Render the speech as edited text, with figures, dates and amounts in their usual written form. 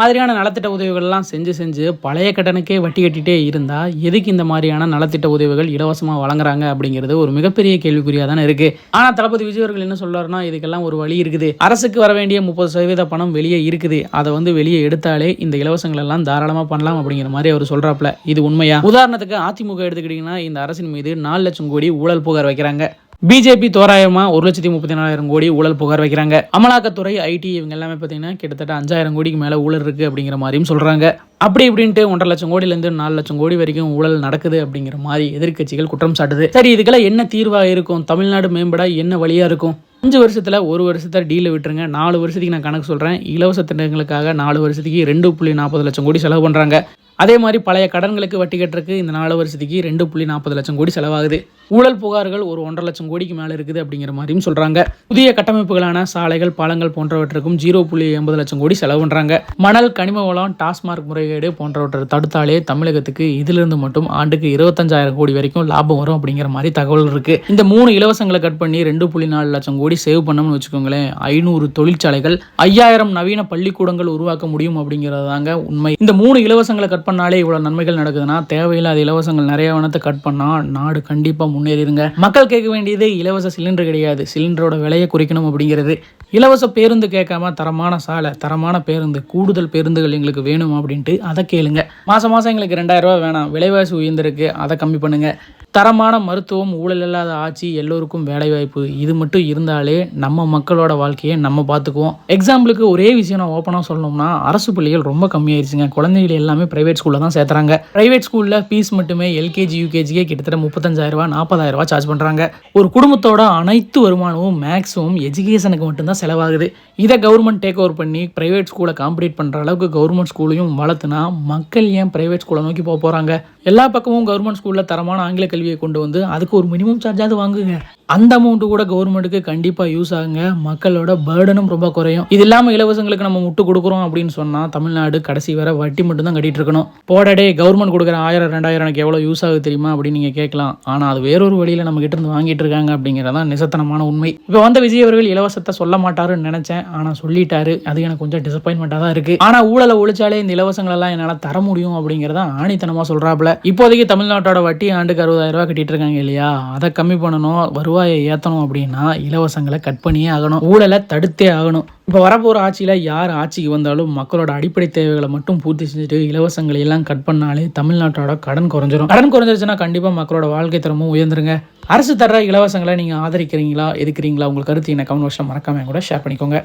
மாதிரியான நலத்திட்ட உதவிகள்லாம் செஞ்சு பழைய கடனுக்கே வட்டி கட்டிட்டே இருந்தா எதுக்கு இந்த மாதிரியான நலத்திட்ட உதவிகள் இலவசமா வழங்குறாங்க அப்படிங்கிறது ஒரு மிகப்பெரிய கேள்விக்குறியா தானே இருக்கு. ஆனா தளபதி விஜய் அவர்கள் என்ன சொல்றாருன்னா, இதுக்கெல்லாம் ஒரு வழி இருக்குது. அரசுக்கு வர வேண்டிய 30% பணம் வெளியே இருக்குது. அதை வெளியே எடுத்தாலே இந்த இலவசங்கள் எல்லாம் தாராளமா பண்ணலாம் அப்படிங்கிற மாதிரி அவர் சொல்றாப்ல. இது உண்மையா? உதாரணத்துக்கு அதிமுக எடுத்துக்கிட்டீங்கன்னா, இந்த அரசின் மீது 4 லட்சம் கோடி ஊழல் புகார் வைக்கிறாங்க. பிஜேபி தோராயமா 1,34,000 கோடி ஊழல் புகார் வைக்கிறாங்க. அமலாக்கத்துறை, ஐடி இவங்க எல்லாமே பார்த்தீங்கன்னா கிட்டத்தட்ட 5,000 கோடிக்கு மேல ஊழல் இருக்கு அப்படிங்கிற மாதிரியும் சொல்றாங்க. அப்படி இப்படின்ட்டு 1,50,000 லட்சம் கோடியிலேருந்து 4 லட்சம் கோடி வரைக்கும் ஊழல் நடக்குது அப்படிங்கிற மாதிரி எதிர்க்கட்சிகள் குற்றம் சாட்டுது. சரி, இதுக்கெல்லாம் என்ன தீர்வா இருக்கும்? தமிழ்நாடு மேம்பட என்ன வழியா இருக்கும்? 5 வருஷத்துல 1 வருஷத்தை டீல விட்டுருங்க. 4 வருஷத்துக்கு நான் கணக்கு சொல்றேன். இலவச திட்டங்களுக்காக 4 வருஷத்துக்கு 2,40 லட்சம் கோடி செலவு பண்றாங்க. அதே மாதிரி பழைய கடன்களுக்கு வட்டி கட்டுறதுக்கு இந்த 4 வருஷத்துக்கு 2,40 லட்சம் கோடி செலவாகுது. ஊழல் புகார்கள் ஒரு 1,50,000 லட்சம் கோடிக்கு மேலே இருக்குது அப்படிங்கிற மாதிரியும் சொல்றாங்க. புதிய கட்டமைப்புகளான சாலைகள், பாலங்கள் போன்றவற்றுக்கும் 0,80 லட்சம் கோடி செலவு பண்றாங்க. மணல், கனிம வளம், டாஸ்மார்க் முறைகேடு போன்றவற்றை தடுத்தாலே தமிழகத்துக்கு இதிலிருந்து மட்டும் ஆண்டுக்கு 25,000 கோடி வரைக்கும் லாபம் வரும் அப்படிங்கிற மாதிரி தகவல் இருக்கு. இந்த 3 இலவசங்களை கட் பண்ணி 2,4 லட்சம் கோடி சேவ் பண்ணணும்னு வச்சுக்கோங்களேன். 500 தொழிற்சாலைகள், 5,000 நவீன பள்ளிக்கூடங்கள் உருவாக்க முடியும் அப்படிங்கிறது தாங்க உண்மை. இந்த 3 இலவசங்களை கட் பண்ணாலே இவ்வளவு நன்மைகள் நடக்குதுன்னா, தேவையில்லாத இலவசங்கள் நிறைய வனத்தை கட் பண்ணா நாடு கண்டிப்பா முன்னேறிடுங்க. மக்கள் கேட்க வேண்டியது இலவச சிலிண்டர் கிடையாது, சிலிண்டரோட விலையை குறைக்கணும் அப்படிங்கிறது. இலவச பேருந்து கேட்காம தரமான சாலை, தரமான பேருந்து, கூடுதல் பேருந்துகள் எங்களுக்கு வேணும் அப்படின்ட்டு அதை கேளுங்க. மாசம் எங்களுக்கு 2,000 ரூபாய் வேணாம், விலைவாசி உயர்ந்திருக்கு, அதை கம்மி பண்ணுங்க. தரமான மருத்துவம், ஊழல் இல்லாத ஆட்சி, எல்லோருக்கும் வேலைவாய்ப்பு, இது மட்டும் இருந்தாலே நம்ம மக்களோட வாழ்க்கையை நம்ம பார்த்துக்குவோம். எக்ஸாம்பிளுக்கு ஒரே விஷயம் நான் ஓப்பனாக சொல்லணும்னா, அரசு பள்ளிகள் ரொம்ப கம்மியாயிருச்சுங்க. குழந்தைகள் எல்லாமே பிரைவேட் ஸ்கூலில் தான் சேர்த்துறாங்க. பிரைவேட் ஸ்கூலில் ஃபீஸ் மட்டுமே எல்கேஜி யூகேஜிக்கே கிட்டத்தட்ட 35,000 ரூபா 40,000 ரூபா சார்ஜ் பண்ணுறாங்க. ஒரு குடும்பத்தோட அனைத்து வருமானமும் மேக்ஸிமம் எஜுகேஷனுக்கு மட்டும்தான் செலவாகுது. இதை கவர்மெண்ட் டேக் ஓவர் பண்ணி பிரைவேட் ஸ்கூலை காம்பீட் பண்ணுற அளவுக்கு கவர்மெண்ட் ஸ்கூலையும் வளர்த்துனா மக்கள் ஏன் பிரைவேட் ஸ்கூலை நோக்கி போகிறாங்க? எல்லா பக்கமும் கவர்மெண்ட் ஸ்கூலில் தரமான ஆங்கில கல்வியை கொண்டு வந்து அதுக்கு ஒரு மினிமம் சார்ஜாவது வாங்குங்க. அந்த அமௌண்ட்டு கூட கவர்மெண்ட்டுக்கு கண்டிப்பாக யூஸ் ஆகுங்க. மக்களோட பேர்டனும் ரொம்ப குறையும். இது இல்லாமல் இலவசங்களுக்கு நம்ம முட்டு கொடுக்குறோம் அப்படின்னு சொன்னால் தமிழ்நாடு கடைசி வரை வட்டி மட்டும் தான் கட்டிட்டு இருக்கணும். போடடே, கவர்மெண்ட் கொடுக்குற 1,000 2,000 எனக்கு எவ்வளோ யூஸ் ஆகுது தெரியுமா அப்படின்னு நீங்கள் கேட்கலாம். ஆனால் அது வேறொரு வழியில் நம்ம கிட்ட இருந்து வாங்கிட்டு இருக்காங்க அப்படிங்கிறதான் நிசத்தனமான உண்மை. இப்போ வந்த விஜய் அவர்கள் இலவசத்தை சொல்ல மாட்டாருன்னு நினைச்சேன், ஆனால் சொல்லிட்டாரு. அது எனக்கு கொஞ்சம் டிசப்பாயின்மெண்ட்டாக தான் இருக்கு. ஆனால் ஊழலை ஒழிச்சாலே இந்த இலவசங்கள் எல்லாம் என்னால் தர முடியும் அப்படிங்கிறத ஆணித்தனமாக சொல்றாப்புல. இப்போதைக்கு தமிழ்நாட்டோட வட்டி ஆண்டுக்கு 60,000 ரூபாய் கட்டிட்டு இருக்காங்க இல்லையா? அதை கம்மி பண்ணணும், வருவாயை ஏற்றணும் அப்படின்னா இலவசங்களை கட் பண்ணியே ஆகணும், ஊழலை தடுத்தே ஆகணும். இப்போ வரப்போகிற ஆட்சியில் யார் ஆட்சிக்கு வந்தாலும் மக்களோட அடிப்படை தேவைகளை மட்டும் பூர்த்தி செஞ்சுட்டு இலவசங்களை எல்லாம் கட் பண்ணாலே தமிழ்நாட்டோட கடன் குறைஞ்சிரும். கடன் குறைஞ்சிருச்சுன்னா கண்டிப்பாக மக்களோட வாழ்க்கை தரமும் உயர்ந்துருங்க. அரசு தர இலவசங்களை நீங்கள் ஆதரிக்கிறீங்களா, எதுக்குறீங்களா? உங்கள் கருத்து என்ன கமெண்ட் பாக்ஸில் மறக்காம கூட ஷேர் பண்ணிக்கோங்க.